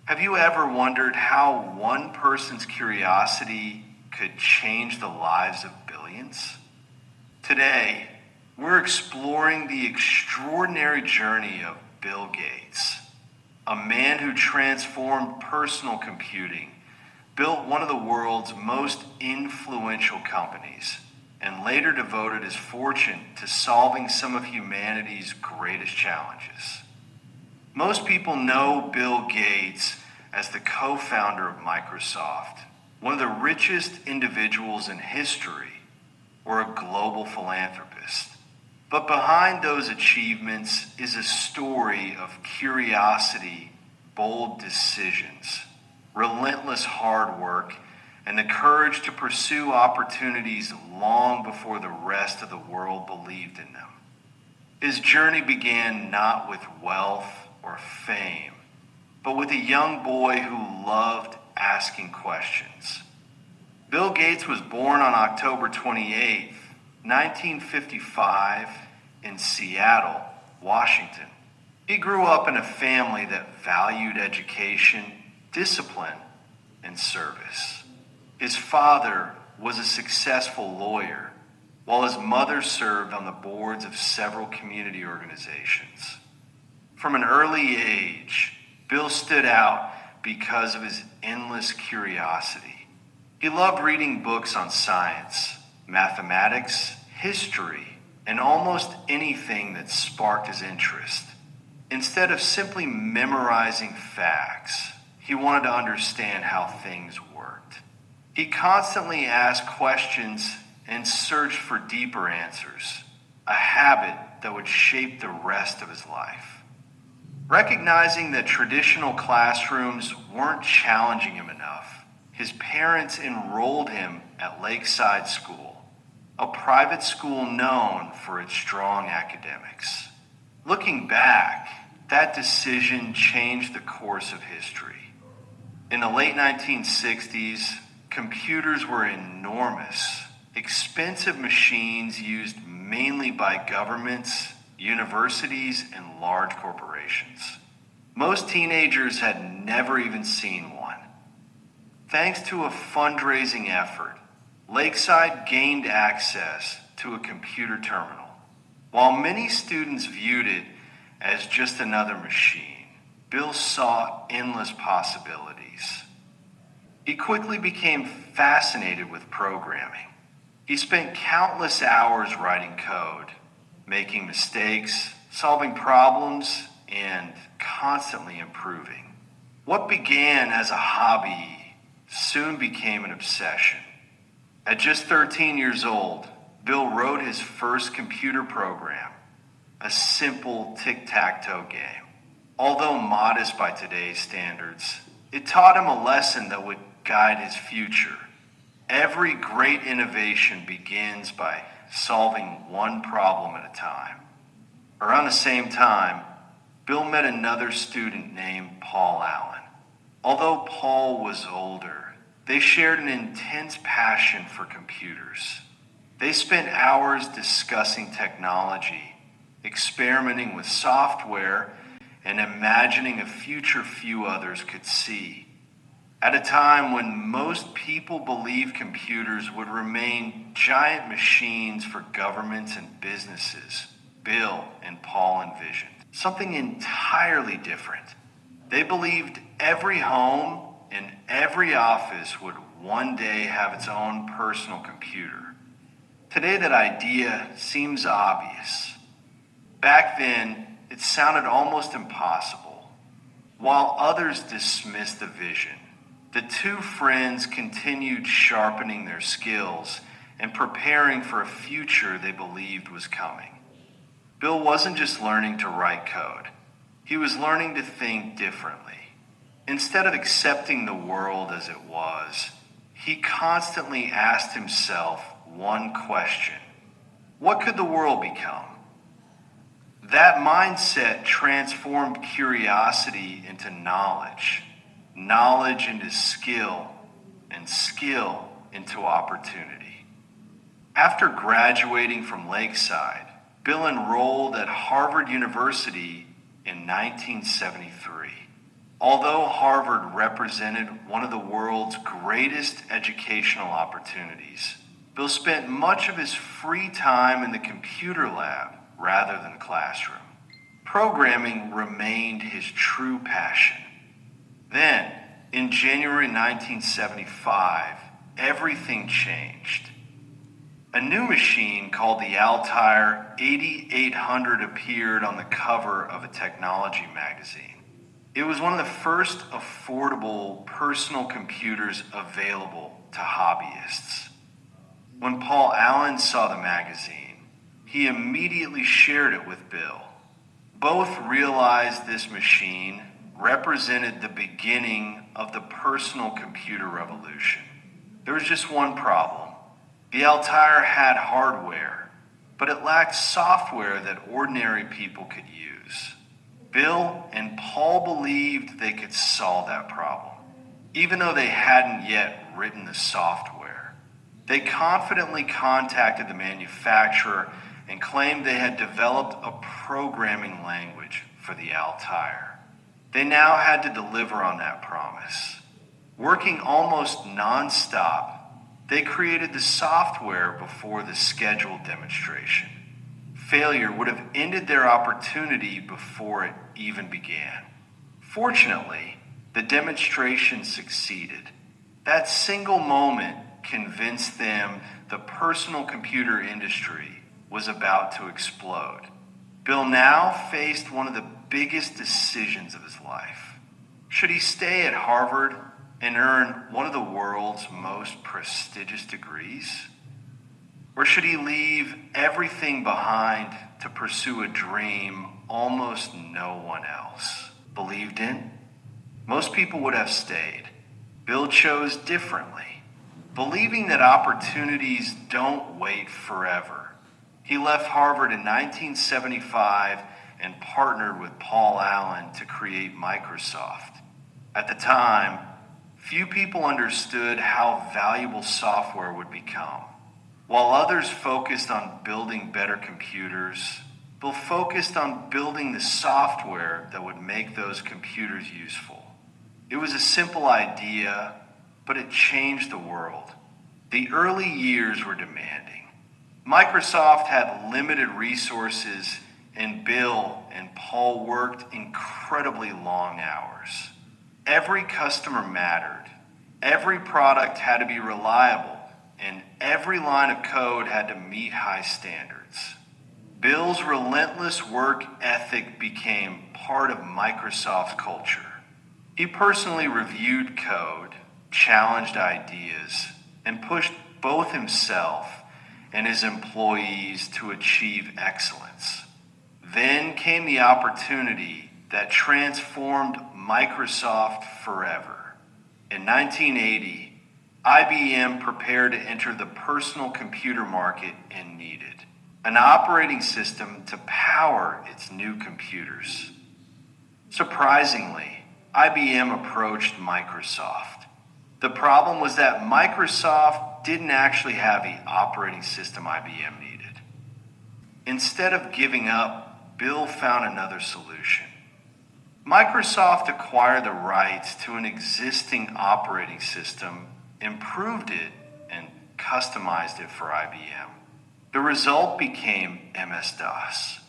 Have you ever wondered how one person's curiosity could change the lives of billions? Today, we're exploring the extraordinary journey of Bill Gates, a man who transformed personal computing, built one of the world's most influential companies, and later devoted his fortune to solving some of humanity's greatest challenges. Most people know Bill Gates as the co-founder of Microsoft, one of the richest individuals in history, or a global philanthropist. But behind those achievements is a story of curiosity, bold decisions, relentless hard work, and the courage to pursue opportunities long before the rest of the world believed in them. His journey began not with wealth or fame, but with a young boy who loved asking questions. Bill Gates was born on October 28, 1955, in Seattle, Washington. He grew up in a family that valued education, discipline, and service. His father was a successful lawyer, while his mother served on the boards of several community organizations. From an early age, Bill stood out because of his endless curiosity. He loved reading books on science, mathematics, history, and almost anything that sparked his interest. Instead of simply memorizing facts, he wanted to understand how things worked. He constantly asked questions and searched for deeper answers, a habit that would shape the rest of his life. Recognizing that traditional classrooms weren't challenging him enough, his parents enrolled him at Lakeside School, a private school known for its strong academics. Looking back, that decision changed the course of history. In the late 1960s, computers were enormous, expensive machines used mainly by governments, universities, and large corporations. Most teenagers had never even seen one. Thanks to a fundraising effort, Lakeside gained access to a computer terminal. While many students viewed it as just another machine, Bill saw endless possibilities. He quickly became fascinated with programming. He spent countless hours writing code, making mistakes, solving problems, and constantly improving. What began as a hobby soon became an obsession. At just 13 years old, Bill wrote his first computer program, a simple tic-tac-toe game. Although modest by today's standards, it taught him a lesson that would guide his future. Every great innovation begins by solving one problem at a time. Around the same time, Bill met another student named Paul Allen. Although Paul was older, they shared an intense passion for computers. They spent hours discussing technology, experimenting with software, and imagining a future few others could see. At a time when most people believed computers would remain giant machines for governments and businesses, Bill and Paul envisioned something entirely different. They believed every home and every office would one day have its own personal computer. Today that idea seems obvious. Back then, it sounded almost impossible. While others dismissed the vision, the two friends continued sharpening their skills and preparing for a future they believed was coming. Bill wasn't just learning to write code. He was learning to think differently. Instead of accepting the world as it was, he constantly asked himself one question: what could the world become? That mindset transformed curiosity into knowledge, knowledge into skill, and skill into opportunity. After graduating from Lakeside, Bill enrolled at Harvard University in 1973. Although Harvard represented one of the world's greatest educational opportunities, Bill spent much of his free time in the computer lab rather than the classroom. Programming remained his true passion. Then, in January 1975, everything changed. A new machine called the Altair 8800 appeared on the cover of a technology magazine. It was one of the first affordable personal computers available to hobbyists. When Paul Allen saw the magazine, he immediately shared it with Bill. Both realized this machine represented the beginning of the personal computer revolution. There was just one problem. The Altair had hardware, but it lacked software that ordinary people could use. Bill and Paul believed they could solve that problem, even though they hadn't yet written the software. They confidently contacted the manufacturer and claimed they had developed a programming language for the Altair. They now had to deliver on that promise. Working almost non-stop, they created the software before the scheduled demonstration. Failure would have ended their opportunity before it even began. Fortunately, the demonstration succeeded. That single moment convinced them the personal computer industry was about to explode. Bill now faced one of the biggest decisions of his life. Should he stay at Harvard and earn one of the world's most prestigious degrees? Or should he leave everything behind to pursue a dream almost no one else believed in? Most people would have stayed. Bill chose differently, believing that opportunities don't wait forever. He left Harvard in 1975 and partnered with Paul Allen to create Microsoft. At the time, few people understood how valuable software would become. While others focused on building better computers, Bill focused on building the software that would make those computers useful. It was a simple idea, but it changed the world. The early years were demanding. Microsoft had limited resources, and Bill and Paul worked incredibly long hours. Every customer mattered. Every product had to be reliable, and every line of code had to meet high standards. Bill's relentless work ethic became part of Microsoft's culture. He personally reviewed code, challenged ideas, and pushed both himself and his employees to achieve excellence. Then came the opportunity that transformed Microsoft forever. In 1980, IBM prepared to enter the personal computer market and needed an operating system to power its new computers. Surprisingly, IBM approached Microsoft. The problem was that Microsoft didn't actually have the operating system IBM needed. Instead of giving up, Bill found another solution. Microsoft acquired the rights to an existing operating system, improved it, and customized it for IBM. The result became MS-DOS.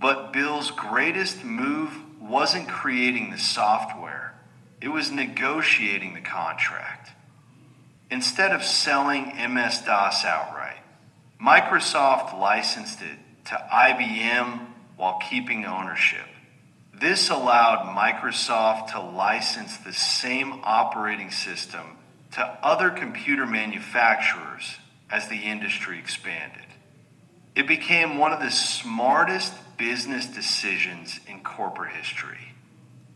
But Bill's greatest move wasn't creating the software. It was negotiating the contract. Instead of selling MS-DOS outright, Microsoft licensed it to IBM while keeping ownership. This allowed Microsoft to license the same operating system to other computer manufacturers as the industry expanded. It became one of the smartest business decisions in corporate history.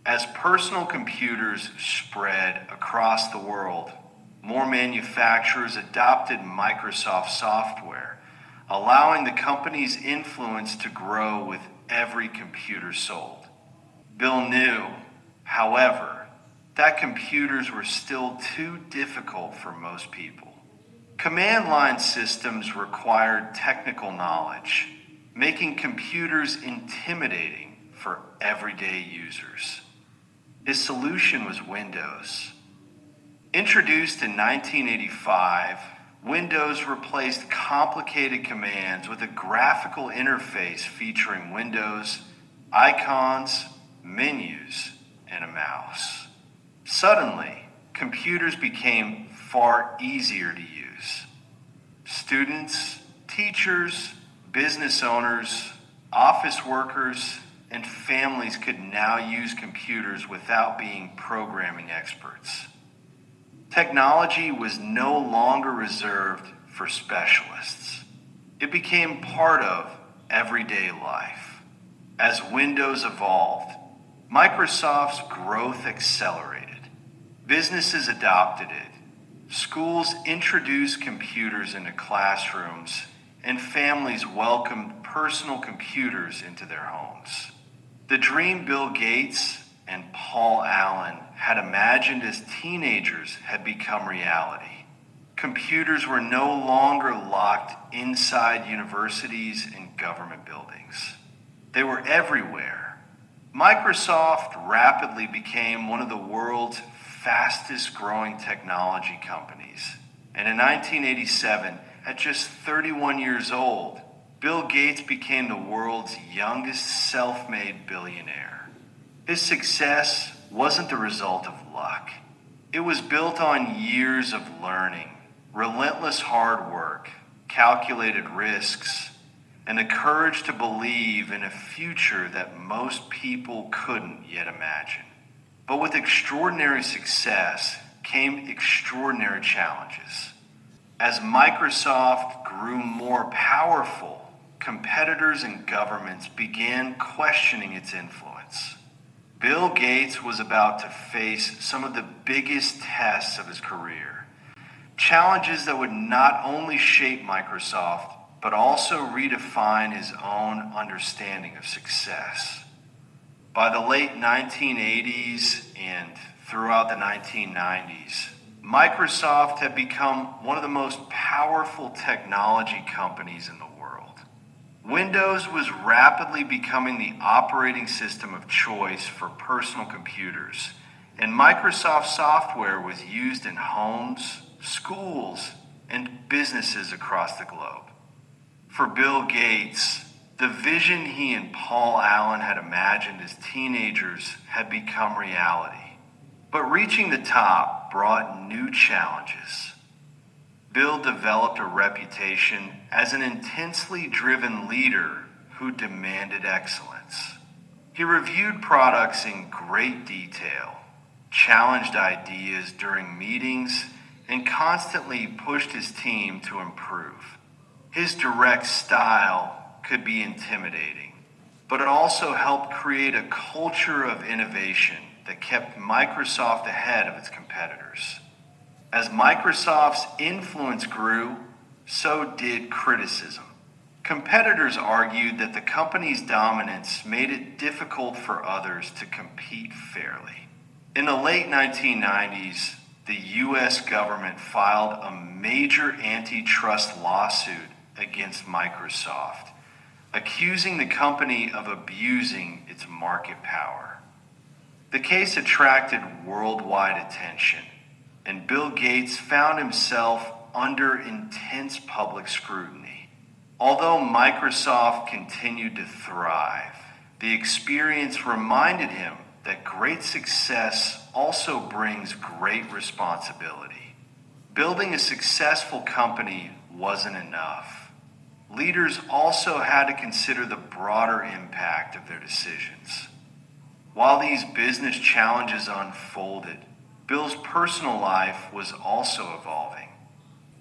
As personal computers spread across the world, more manufacturers adopted Microsoft software, allowing the company's influence to grow with every computer sold. Bill knew, however, that computers were still too difficult for most people. Command line systems required technical knowledge, making computers intimidating for everyday users. His solution was Windows. Introduced in 1985, Windows replaced complicated commands with a graphical interface featuring windows, icons, menus, and a mouse. Suddenly, computers became far easier to use. Students, teachers, business owners, office workers, and families could now use computers without being programming experts. Technology was no longer reserved for specialists. It became part of everyday life. As Windows evolved, Microsoft's growth accelerated. Businesses adopted it. Schools introduced computers into classrooms, and families welcomed personal computers into their homes. The dream Bill Gates and Paul Allen had imagined as teenagers had become reality. Computers were no longer locked inside universities and government buildings. They were everywhere. Microsoft rapidly became one of the world's fastest growing technology companies. And in 1987, at just 31 years old, Bill Gates became the world's youngest self-made billionaire. His success wasn't the result of luck. It was built on years of learning, relentless hard work, calculated risks, and the courage to believe in a future that most people couldn't yet imagine. But with extraordinary success came extraordinary challenges. As Microsoft grew more powerful, competitors and governments began questioning its influence. Bill Gates was about to face some of the biggest tests of his career, challenges that would not only shape Microsoft, but also redefine his own understanding of success. By the late 1980s and throughout the 1990s, Microsoft had become one of the most powerful technology companies in the world. Windows was rapidly becoming the operating system of choice for personal computers, and Microsoft software was used in homes, schools, and businesses across the globe. For Bill Gates, the vision he and Paul Allen had imagined as teenagers had become reality. But reaching the top brought new challenges. Bill developed a reputation as an intensely driven leader who demanded excellence. He reviewed products in great detail, challenged ideas during meetings, and constantly pushed his team to improve. His direct style could be intimidating, but it also helped create a culture of innovation that kept Microsoft ahead of its competitors. As Microsoft's influence grew, so did criticism. Competitors argued that the company's dominance made it difficult for others to compete fairly. In the late 1990s, the U.S. government filed a major antitrust lawsuit against Microsoft, accusing the company of abusing its market power. The case attracted worldwide attention, and Bill Gates found himself under intense public scrutiny. Although Microsoft continued to thrive, the experience reminded him that great success also brings great responsibility. Building a successful company wasn't enough. Leaders also had to consider the broader impact of their decisions. While these business challenges unfolded, Bill's personal life was also evolving.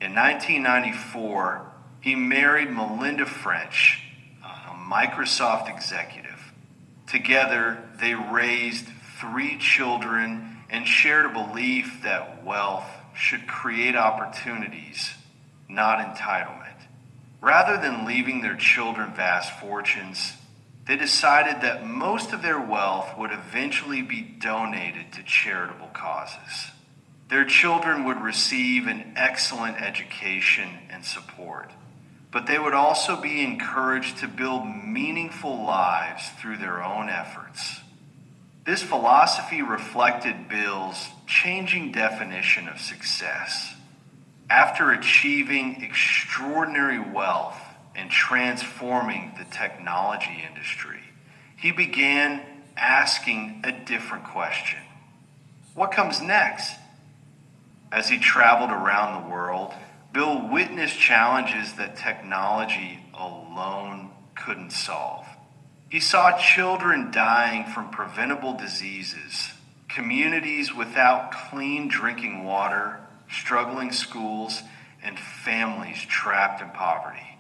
In 1994, he married Melinda French, a Microsoft executive. Together, they raised 3 children and shared a belief that wealth should create opportunities, not entitlement. Rather than leaving their children vast fortunes, they decided that most of their wealth would eventually be donated to charitable causes. Their children would receive an excellent education and support, but they would also be encouraged to build meaningful lives through their own efforts. This philosophy reflected Bill's changing definition of success. After achieving extraordinary wealth and transforming the technology industry, he began asking a different question. What comes next? As he traveled around the world, Bill witnessed challenges that technology alone couldn't solve. He saw children dying from preventable diseases, communities without clean drinking water, struggling schools, and families trapped in poverty.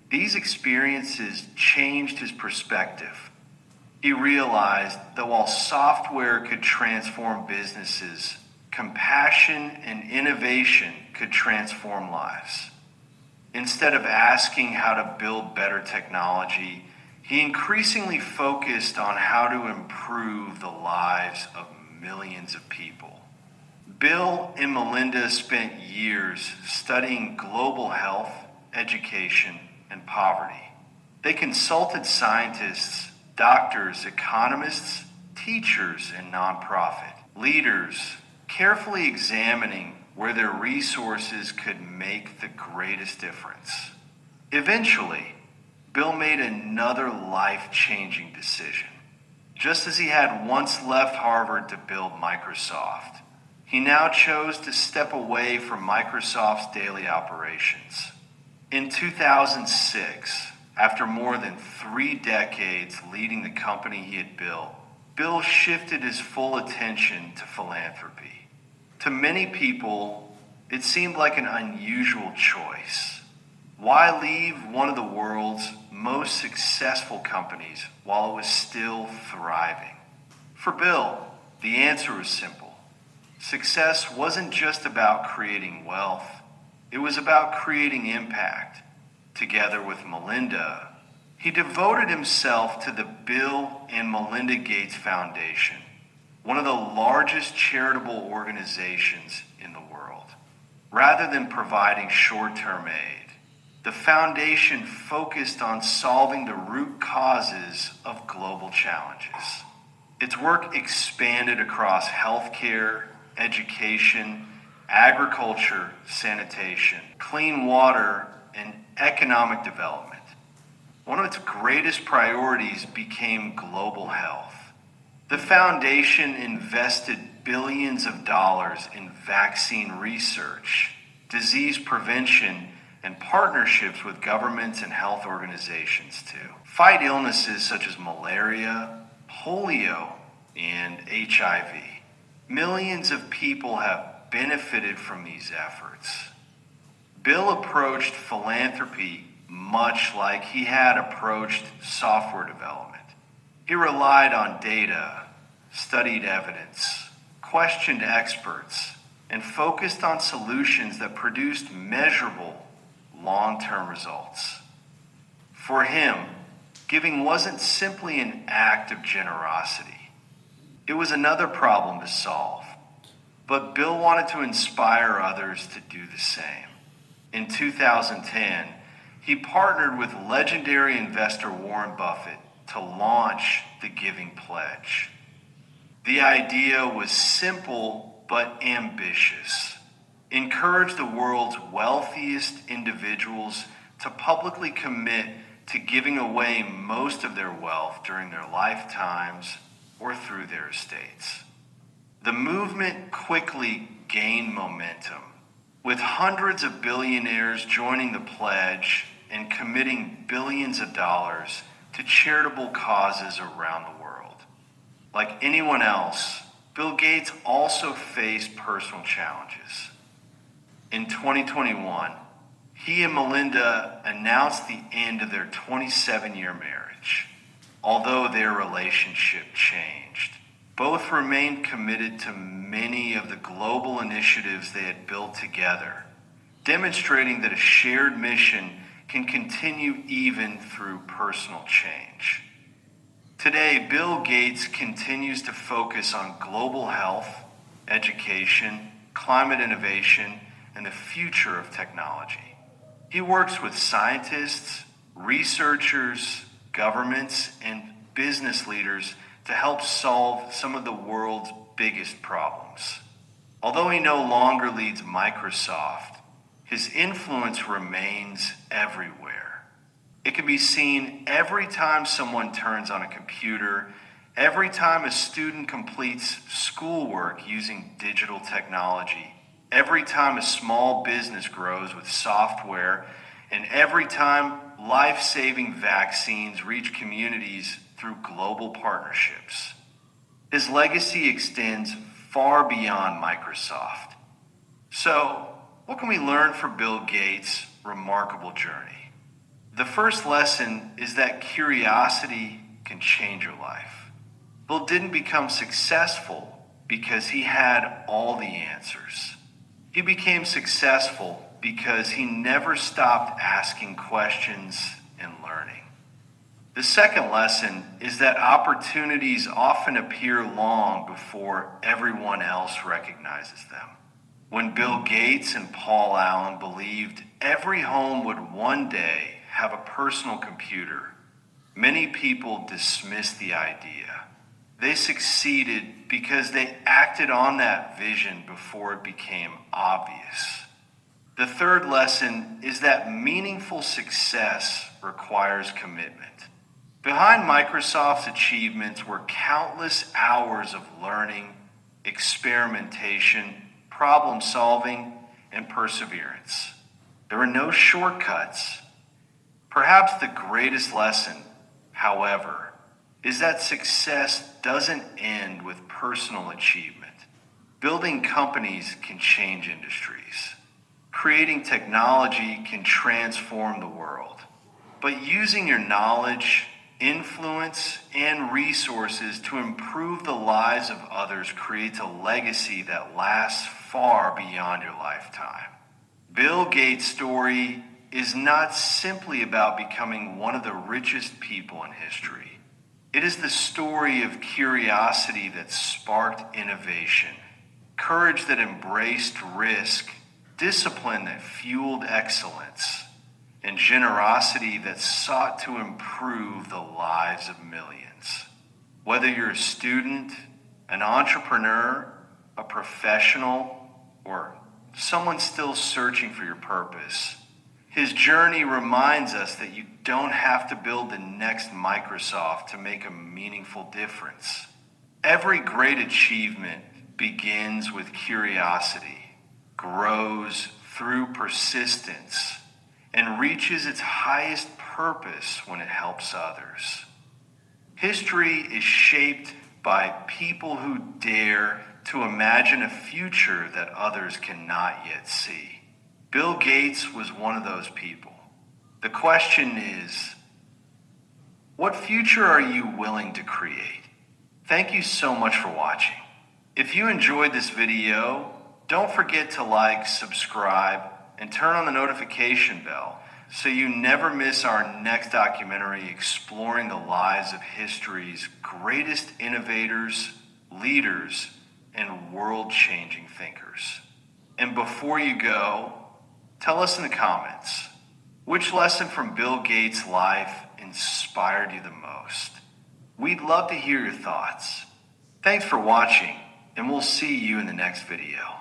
These experiences changed his perspective. He realized that while software could transform businesses, compassion and innovation could transform lives. Instead of asking how to build better technology, he increasingly focused on how to improve the lives of millions of people. Bill and Melinda spent years studying global health, education, and poverty. They consulted scientists, doctors, economists, teachers, and nonprofit leaders, carefully examining where their resources could make the greatest difference. Eventually, Bill made another life-changing decision. Just as he had once left Harvard to build Microsoft, he now chose to step away from Microsoft's daily operations. In 2006, after more than 3 decades leading the company he had built, Bill shifted his full attention to philanthropy. To many people, it seemed like an unusual choice. Why leave one of the world's most successful companies while it was still thriving? For Bill, the answer was simple. Success wasn't just about creating wealth, it was about creating impact. Together with Melinda, he devoted himself to the Bill and Melinda Gates Foundation, one of the largest charitable organizations in the world. Rather than providing short-term aid, the foundation focused on solving the root causes of global challenges. Its work expanded across healthcare, education, agriculture, sanitation, clean water, and economic development. One of its greatest priorities became global health. The foundation invested billions of dollars in vaccine research, disease prevention, and partnerships with governments and health organizations to fight illnesses such as malaria, polio, and HIV. Millions of people have benefited from these efforts. Bill approached philanthropy much like he had approached software development. He relied on data, studied evidence, questioned experts, and focused on solutions that produced measurable long-term results. For him, giving wasn't simply an act of generosity. It was another problem to solve. But Bill wanted to inspire others to do the same. In 2010, he partnered with legendary investor Warren Buffett to launch the Giving Pledge. The idea was simple but ambitious. Encourage the world's wealthiest individuals to publicly commit to giving away most of their wealth during their lifetimes or through their estates. The movement quickly gained momentum, with hundreds of billionaires joining the pledge and committing billions of dollars to charitable causes around the world. Like anyone else, Bill Gates also faced personal challenges. In 2021, he and Melinda announced the end of their 27-year marriage. Although their relationship changed, both remained committed to many of the global initiatives they had built together, demonstrating that a shared mission can continue even through personal change. Today, Bill Gates continues to focus on global health, education, climate innovation, and the future of technology. He works with scientists, researchers, governments, and business leaders to help solve some of the world's biggest problems. Although he no longer leads Microsoft, his influence remains everywhere. It can be seen every time someone turns on a computer, every time a student completes schoolwork using digital technology, every time a small business grows with software, and every time life-saving vaccines reach communities through global partnerships. His legacy extends far beyond Microsoft. So, what can we learn from Bill Gates' remarkable journey? The first lesson is that curiosity can change your life. Bill didn't become successful because he had all the answers. He became successful because he never stopped asking questions and learning. The second lesson is that opportunities often appear long before everyone else recognizes them. When Bill Gates and Paul Allen believed every home would one day have a personal computer, many people dismissed the idea. They succeeded because they acted on that vision before it became obvious. The third lesson is that meaningful success requires commitment. Behind Microsoft's achievements were countless hours of learning, experimentation, problem solving, and perseverance. There were no shortcuts. Perhaps the greatest lesson, however, is that success doesn't end with personal achievement. Building companies can change industries. Creating technology can transform the world. But using your knowledge, influence, and resources to improve the lives of others creates a legacy that lasts far beyond your lifetime. Bill Gates' story is not simply about becoming one of the richest people in history. It is the story of curiosity that sparked innovation, courage that embraced risk, discipline that fueled excellence, and generosity that sought to improve the lives of millions. Whether you're a student, an entrepreneur, a professional, or someone still searching for your purpose, his journey reminds us that you don't have to build the next Microsoft to make a meaningful difference. Every great achievement begins with curiosity, grows through persistence, and reaches its highest purpose when it helps others. History is shaped by people who dare to imagine a future that others cannot yet see. Bill Gates was one of those people. The question is, what future are you willing to create? Thank you so much for watching. If you enjoyed this video, don't forget to like, subscribe, and turn on the notification bell so you never miss our next documentary exploring the lives of history's greatest innovators, leaders, and world-changing thinkers. And before you go, tell us in the comments, which lesson from Bill Gates' life inspired you the most? We'd love to hear your thoughts. Thanks for watching, and we'll see you in the next video.